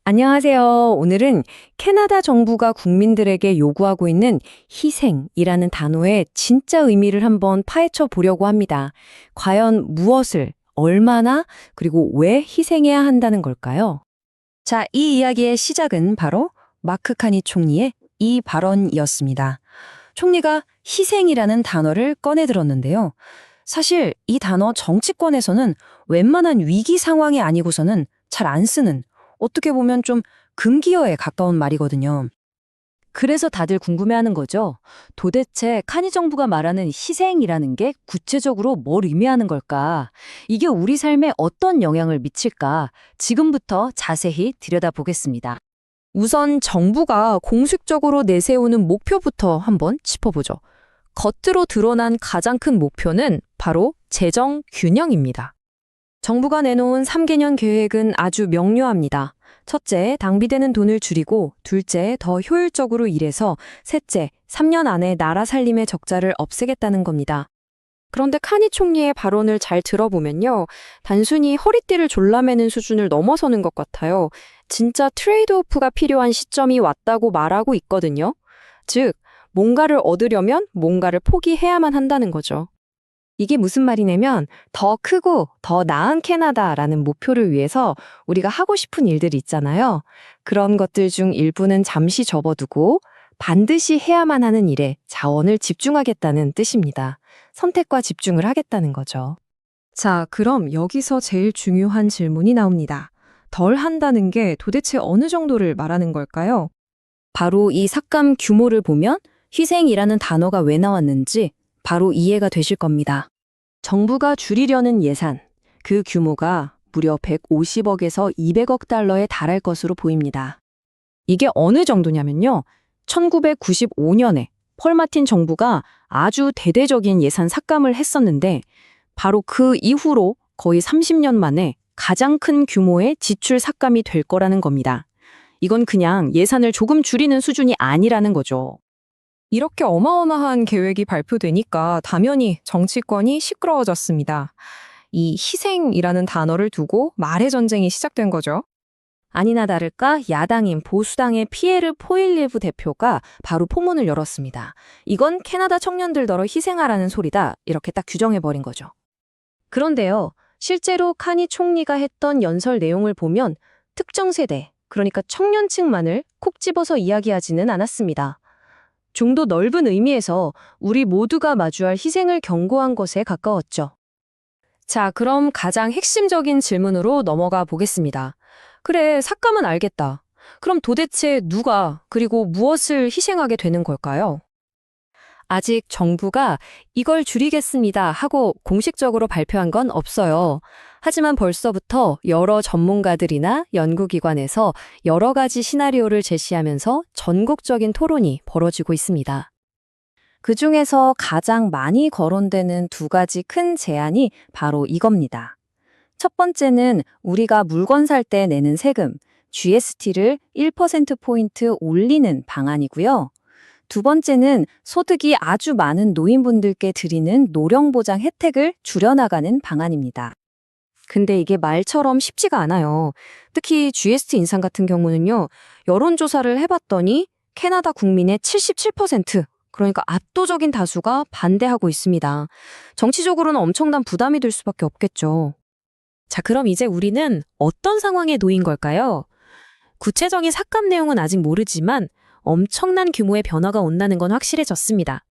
안녕하세요. 오늘은 캐나다 정부가 국민들에게 요구하고 있는 희생이라는 단어의 진짜 의미를 한번 파헤쳐 보려고 합니다. 과연 무엇을, 얼마나, 그리고 왜 희생해야 한다는 걸까요? 자, 이 이야기의 시작은 바로 마크 카니 총리의 이 발언이었습니다. 총리가 희생이라는 단어를 꺼내들었는데요. 사실 이 단어 정치권에서는 웬만한 위기 상황이 아니고서는 잘 안 쓰는, 어떻게 보면 좀 금기어에 가까운 말이거든요. 그래서 다들 궁금해하는 거죠. 도대체 카니 정부가 말하는 희생이라는 게 구체적으로 뭘 의미하는 걸까? 이게 우리 삶에 어떤 영향을 미칠까? 지금부터 자세히 들여다보겠습니다. 우선 정부가 공식적으로 내세우는 목표부터 한번 짚어보죠. 겉으로 드러난 가장 큰 목표는 바로 재정 균형입니다. 정부가 내놓은 3개년 계획은 아주 명료합니다. 첫째, 낭비되는 돈을 줄이고, 둘째, 더 효율적으로 일해서, 셋째, 3년 안에 나라 살림의 적자를 없애겠다는 겁니다. 그런데 카니 총리의 발언을 잘 들어보면요, 단순히 허리띠를 졸라매는 수준을 넘어서는 것 같아요. 진짜 트레이드오프가 필요한 시점이 왔다고 말하고 있거든요. 즉, 뭔가를 얻으려면 뭔가를 포기해야만 한다는 거죠. 이게 무슨 말이냐면 더 크고 더 나은 캐나다라는 목표를 위해서 우리가 하고 싶은 일들이 있잖아요. 그런 것들 중 일부는 잠시 접어두고 반드시 해야만 하는 일에 자원을 집중하겠다는 뜻입니다. 선택과 집중을 하겠다는 거죠. 자, 그럼 여기서 제일 중요한 질문이 나옵니다. 덜 한다는 게 도대체 어느 정도를 말하는 걸까요? 바로 이 삭감 규모를 보면 희생이라는 단어가 왜 나왔는지 바로 이해가 되실 겁니다. 정부가 줄이려는 예산, 그 규모가 무려 150억에서 200억 달러에 달할 것으로 보입니다. 이게 어느 정도냐면요. 1995년에 폴 마틴 정부가 아주 대대적인 예산 삭감을 했었는데 바로 그 이후로 거의 30년 만에 가장 큰 규모의 지출 삭감이 될 거라는 겁니다. 이건 그냥 예산을 조금 줄이는 수준이 아니라는 거죠. 이렇게 어마어마한 계획이 발표되니까 당연히 정치권이 시끄러워졌습니다. 이 희생이라는 단어를 두고 말의 전쟁이 시작된 거죠. 아니나 다를까 야당인 보수당의 피에르 포일리에브 대표가 바로 포문을 열었습니다. 이건 캐나다 청년들더러 희생하라는 소리다. 이렇게 딱 규정해버린 거죠. 그런데요, 실제로 카니 총리가 했던 연설 내용을 보면 특정 세대, 그러니까 청년층만을 콕 집어서 이야기하지는 않았습니다. 좀 더 넓은 의미에서 우리 모두가 마주할 희생을 경고한 것에 가까웠죠. 자, 그럼 가장 핵심적인 질문으로 넘어가 보겠습니다. 그래, 삭감은 알겠다. 그럼 도대체 누가, 그리고 무엇을 희생하게 되는 걸까요? 아직 정부가 이걸 줄이겠습니다 하고 공식적으로 발표한 건 없어요. 하지만 벌써부터 여러 전문가들이나 연구기관에서 여러 가지 시나리오를 제시하면서 전국적인 토론이 벌어지고 있습니다. 그중에서 가장 많이 거론되는 두 가지 큰 제안이 바로 이겁니다. 첫 번째는 우리가 물건 살 때 내는 세금, GST를 1%포인트 올리는 방안이고요. 두 번째는 소득이 아주 많은 노인분들께 드리는 노령보장 혜택을 줄여나가는 방안입니다. 근데 이게 말처럼 쉽지가 않아요. 특히 GST 인상 같은 경우는요, 여론조사를 해봤더니 캐나다 국민의 77%, 그러니까 압도적인 다수가 반대하고 있습니다. 정치적으로는 엄청난 부담이 될 수밖에 없겠죠. 자, 그럼 이제 우리는 어떤 상황에 놓인 걸까요? 구체적인 삭감 내용은 아직 모르지만 엄청난 규모의 변화가 온다는 건 확실해졌습니다.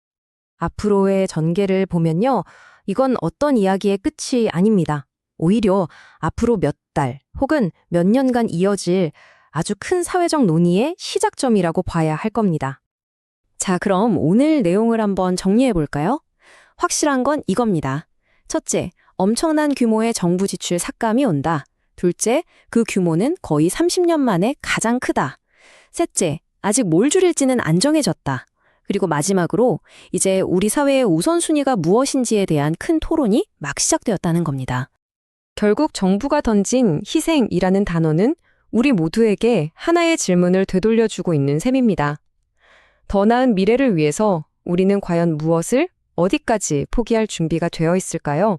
앞으로의 전개를 보면요, 이건 어떤 이야기의 끝이 아닙니다. 오히려 앞으로 몇 달 혹은 몇 년간 이어질 아주 큰 사회적 논의의 시작점이라고 봐야 할 겁니다. 자, 그럼 오늘 내용을 한번 정리해 볼까요? 확실한 건 이겁니다. 첫째, 엄청난 규모의 정부 지출 삭감이 온다. 둘째, 그 규모는 거의 30년 만에 가장 크다. 셋째, 아직 뭘 줄일지는 안 정해졌다. 그리고 마지막으로 이제 우리 사회의 우선순위가 무엇인지에 대한 큰 토론이 막 시작되었다는 겁니다. 결국 정부가 던진 희생이라는 단어는 우리 모두에게 하나의 질문을 되돌려주고 있는 셈입니다. 더 나은 미래를 위해서 우리는 과연 무엇을 어디까지 포기할 준비가 되어 있을까요?